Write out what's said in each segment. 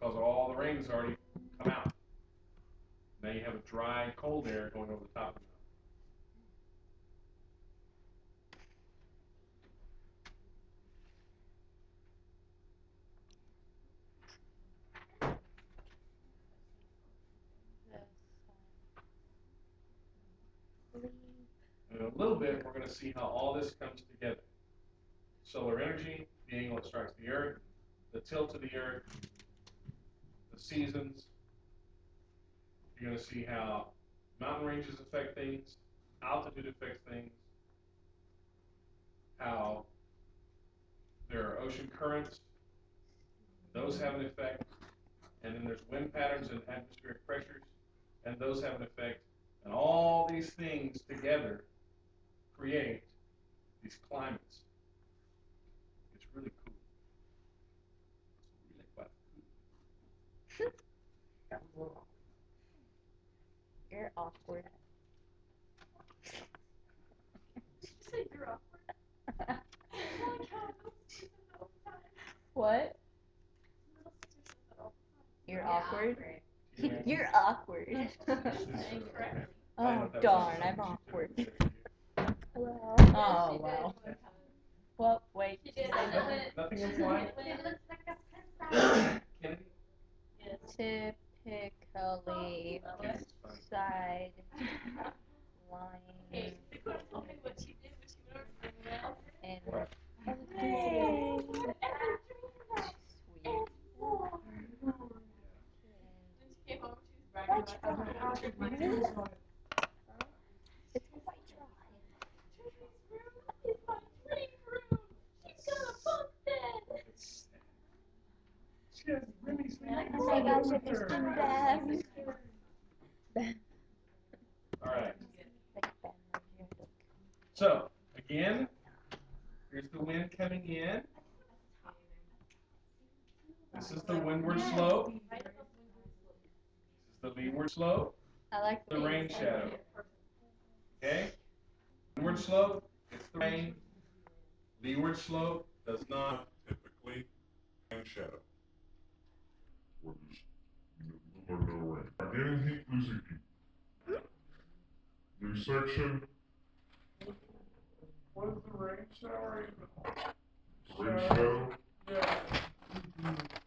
because all the rain's already come out. Now you have a dry, cold air going over the top of the mountain. In a little bit, we're going to see how all this comes together. Solar energy, the angle it strikes the Earth, the tilt of the Earth, the seasons. You're going to see how mountain ranges affect things, altitude affects things, how there are ocean currents, those have an effect, and then there's wind patterns and atmospheric pressures, and those have an effect, and all these things together create these climates. It's really cool. It's really quite cool. You're awkward. Did you say you're awkward? What? You're awkward? You're awkward. Oh, darn, I'm awkward. Hello. Oh, wow. Well, wait. Nothing implied? Kennedy? Typically, side line and It's quite dry. Alright. So, again, here's the wind coming in. This is the windward slope. This is the leeward slope. I like the rain shadow. Okay? Windward slope, it's the rain. Leeward slope does not. Typically, rain shadow. Or no rain. Getting heat, losing heat. New section. What is the rain shower even? Rain shadow? Yeah.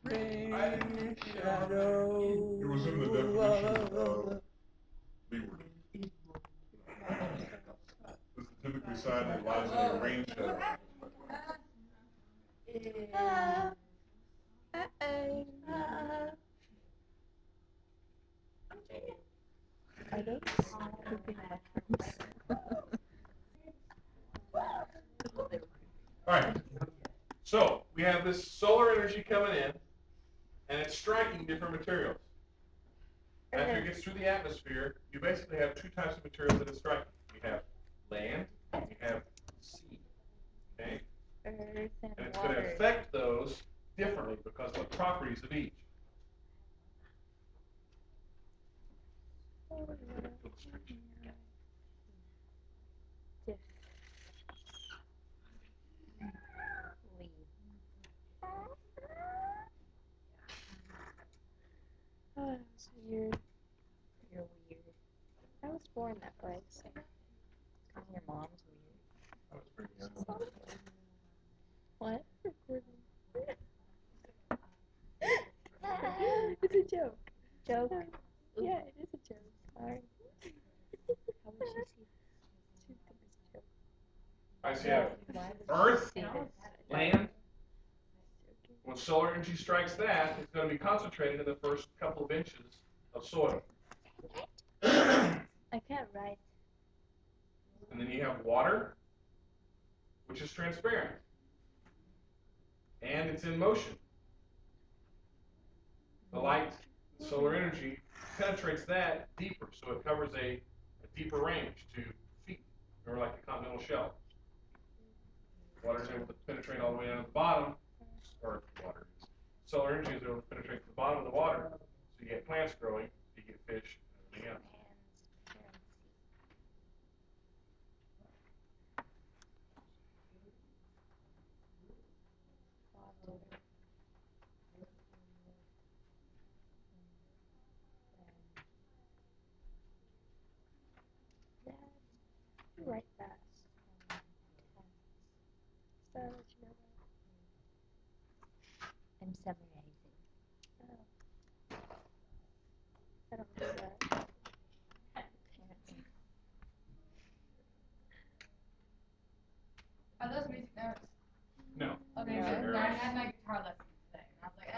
Rain shadow. It was in the definition of leeward. This is typically side that lies in a rain shadow. Are those pooping Alright. So, we have this solar energy coming in, and it's striking different materials. After it gets through the atmosphere, you basically have two types of materials that it's striking. You have land, and you have sea. Okay? earth and And it's going to water? affect those differently because of the properties of each. Oh, that's weird. You're weird. I was born that way, so. Because your mom's weird. I was pretty young. What? It's a joke. Joke? Yeah, it is a joke. Sorry. How would she see this? She'd think it's a joke. Alright, so you have Why would Earth, she see this? land. When solar energy strikes that, it's going to be concentrated in the first couple of inches of soil. I can't write. And then you have water, which is transparent. And it's in motion. The light, solar energy, penetrates that deeper, so it covers a deeper range to feet, or like the continental shelf. Water is able to penetrate all the way down to the bottom, or water. Solar energy is able to penetrate to the bottom of the water, so you get plants growing, you get fish, and everything else. write fast. So that you know I'm summarizing. that. I don't do that. Apparently. Are those music notes? No. Okay, Those so are I arrows. had my guitar lesson today, and I was like,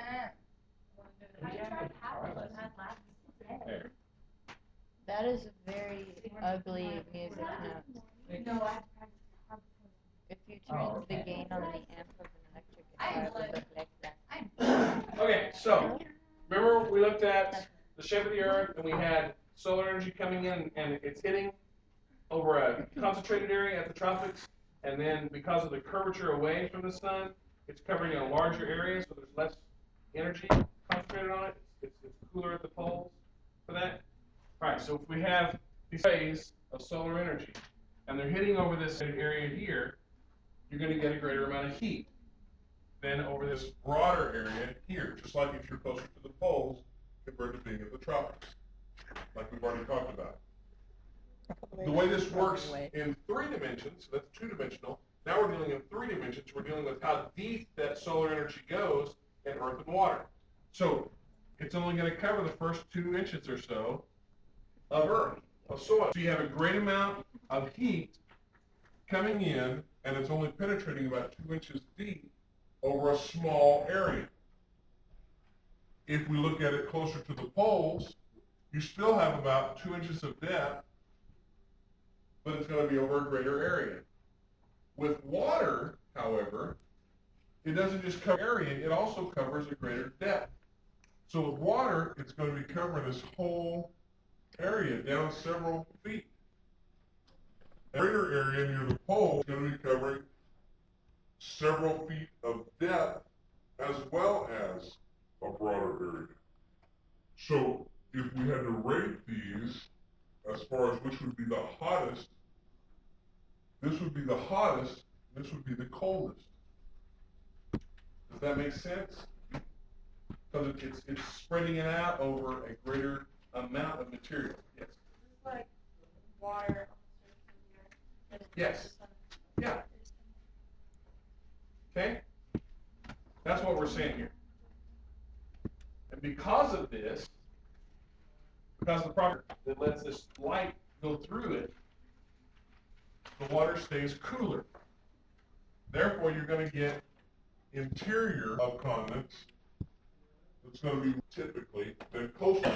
I tried to have one that had last There. That is a very ugly music note. No, I had to practice. If you turned the gain on the amp of an electric guitar, it would look like that. Okay, so remember we looked at the shape of the Earth and we had solar energy coming in and it's hitting over a concentrated area at the tropics, and then because of the curvature away from the sun, it's covering a larger area, so there's less energy concentrated on it. It's cooler at the poles for that. All right, so if we have these rays of solar energy and they're hitting over this area here, you're going to get a greater amount of heat than over this. This broader area here, just like if you're closer to the poles compared to being at the tropics, like we've already talked about. The way this works in 3 dimensions, so that's 2-dimensional, now we're dealing in 3 dimensions, we're dealing with how deep that solar energy goes in earth and water. So it's only going to cover the first 2 inches or so of earth, of soil. So you have a great amount of heat coming in, and it's only penetrating about 2 inches deep over a small area. If we look at it closer to the poles, you still have about 2 inches of depth, but it's going to be over a greater area. With water, however, it doesn't just cover area, it also covers a greater depth. So with water, it's going to be covering this whole area down several feet. A greater area near the pole is going to be covering several feet of depth as well as a broader area. So if we had to rate these as far as which would be the hottest, this would be the hottest, this would be the coldest. Does that make sense? Because it's spreading it out over a greater amount of material. Yes. It's like water on the surface of the earth. Yes. Yeah. Okay? That's what we're saying here. And because of this, because of the property that lets this light go through it, the water stays cooler. Therefore, you're going to get interior of continents that's going to be typically than coastal.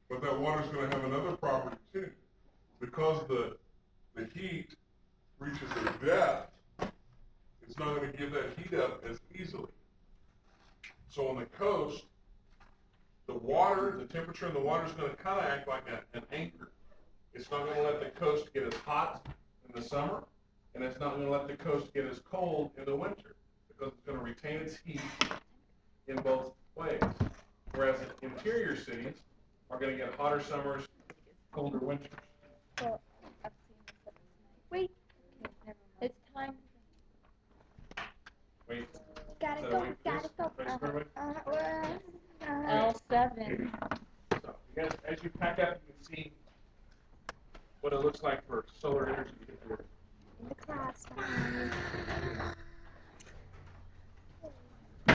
But that water's going to have another property too. Because the heat reaches a depth, it's not going to give that heat up as easily. So on the coast, the water, the temperature in the water is going to kind of act like an anchor. It's not going to let the coast get as hot in the summer, and it's not going to let the coast get as cold in the winter, because it's going to retain its heat in both ways. Whereas interior cities are going to get hotter summers, colder winters. Well, I've seen this other night. Wait. Okay, never mind. It's time. Wait. Gotta Is that a go. wait, Gotta please? go. Ready, square away? L7. So, as you pack up, you can see what it looks like for solar energy to hit the Earth.